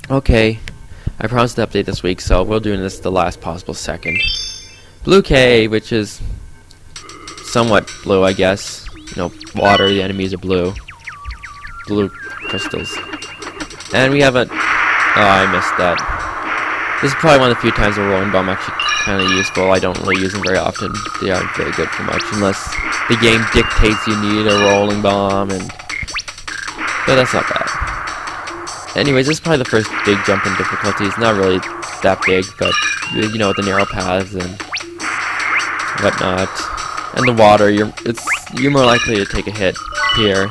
Okay, I promised to update this week, so we're doing this the last possible second. Blue cave, which is somewhat blue, I guess. You know, water, the enemies are blue. Blue crystals. And we have a... Oh, I missed that. This is probably one of the few times where rolling bomb actually kind of useful. I don't really use them very often. They aren't very good for much, unless the game dictates you need a rolling bomb, and... But that's not bad. Anyways, this is probably the first big jump in difficulty. It's not really that big, but, you know, with the narrow paths and whatnot. And the water, you're more likely to take a hit here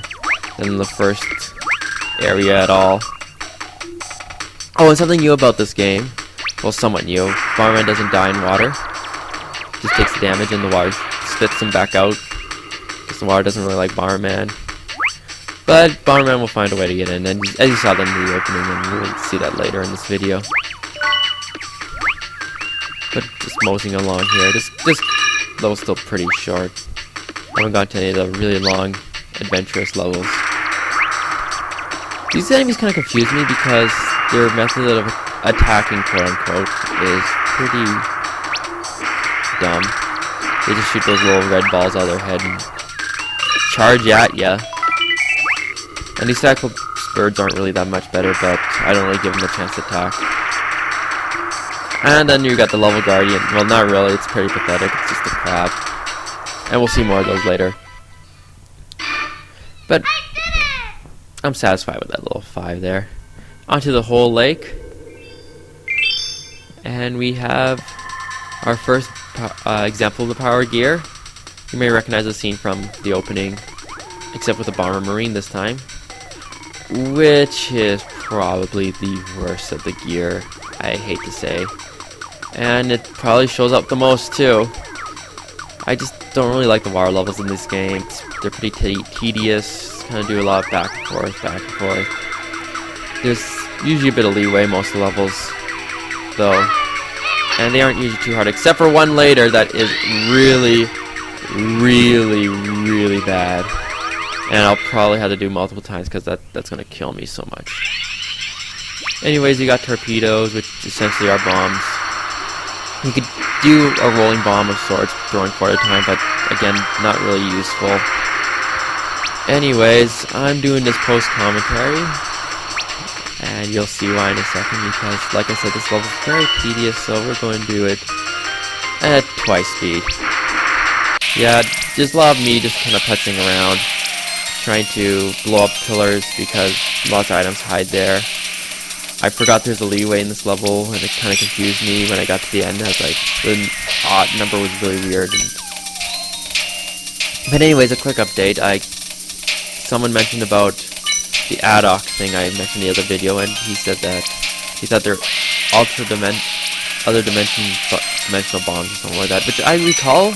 than the first area at all. Oh, and something new about this game, well, somewhat new. Bomberman doesn't die in water. Just takes the damage and the water spits him back out. Because the water doesn't really like Bomberman. But Bomberman will find a way to get in, and as you saw that in the opening, and we'll see that later in this video. But just moseying along here. This level's still pretty short. I haven't gotten to any of the really long, adventurous levels. These enemies kind of confuse me because their method of attacking, quote-unquote, is pretty dumb. They just shoot those little red balls out of their head and charge at ya. And these cyclops birds aren't really that much better, but I don't really give them a chance to attack. And then you got the level guardian. Well, not really. It's pretty pathetic. It's just a crab. And we'll see more of those later. But I'm satisfied with that little 5 there. Onto the whole lake. And we have our first example of the power gear. You may recognize the scene from the opening, except with the Bomber Marine this time. Which is probably the worst of the gear, I hate to say. And it probably shows up the most too. I just don't really like the water levels in these games. They're pretty tedious, kind of do a lot of back and forth. There's usually a bit of leeway most of the levels, though. And they aren't usually too hard, except for one later that is really bad. And I'll probably have to do multiple times because that's going to kill me so much. Anyways, you got torpedoes, which essentially are bombs. You could do a rolling bomb of sorts, throwing 4 at a time, but again, not really useful. Anyways, I'm doing this post-commentary, and you'll see why in a second, because, like I said, this level is very tedious, so we're going to do it at twice speed. Yeah, there's a lot of me just kind of putzing around, trying to blow up pillars because lots of items hide there. I forgot there's a leeway in this level, and it kind of confused me when I got to the end. I was like, the odd number was really weird. But anyways, a quick update. Someone mentioned about the ad hoc thing I mentioned in the other video, and he said that he thought they're other dimensional bombs or something like that, which I recall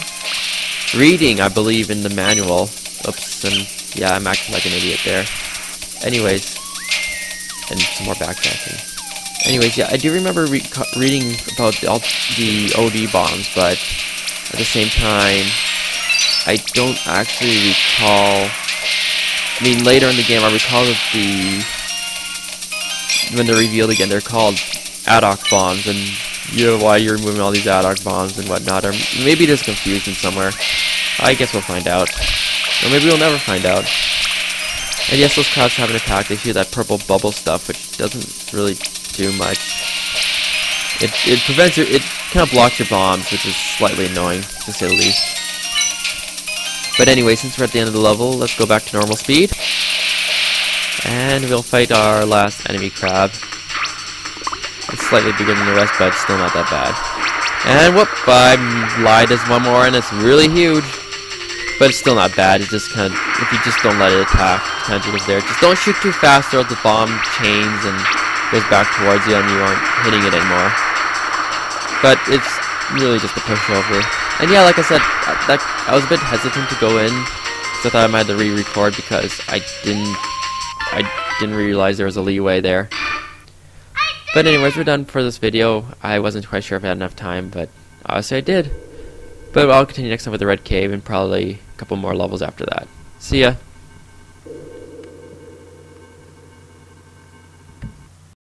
reading, I believe, in the manual. Oops, and yeah, I'm acting like an idiot there. Anyways, and some more backtracking. Anyways, yeah, I do remember reading about the OD bombs, but at the same time, I don't actually recall. I mean, later in the game, I recall that when they're revealed again, they're called ad hoc bombs, and why you're removing all these ad hoc bombs and whatnot, or maybe there's confusion somewhere. I guess we'll find out. Or maybe we'll never find out. And yes, those crabs have an attack. They shoot that purple bubble stuff, which doesn't really do much. It prevents your... It kind of blocks your bombs, which is slightly annoying, to say the least. But anyway, since we're at the end of the level, let's go back to normal speed. And we'll fight our last enemy crab. It's slightly bigger than the rest, but still not that bad. And whoop, I lied, there's one more, and it's really huge. But it's still not bad. It's just kind of, if you just don't let it attack, kind of jiggles there. Just don't shoot too fast, or else the bomb chains and goes back towards you, and you aren't hitting it anymore. But it's really just a pushover. And yeah, like I said, I was a bit hesitant to go in, because I thought I might have to re-record because I didn't realize there was a leeway there. But anyways, we're done for this video. I wasn't quite sure if I had enough time, but obviously I did. But I'll continue next time with the Red Cave and probably a couple more levels after that. See ya!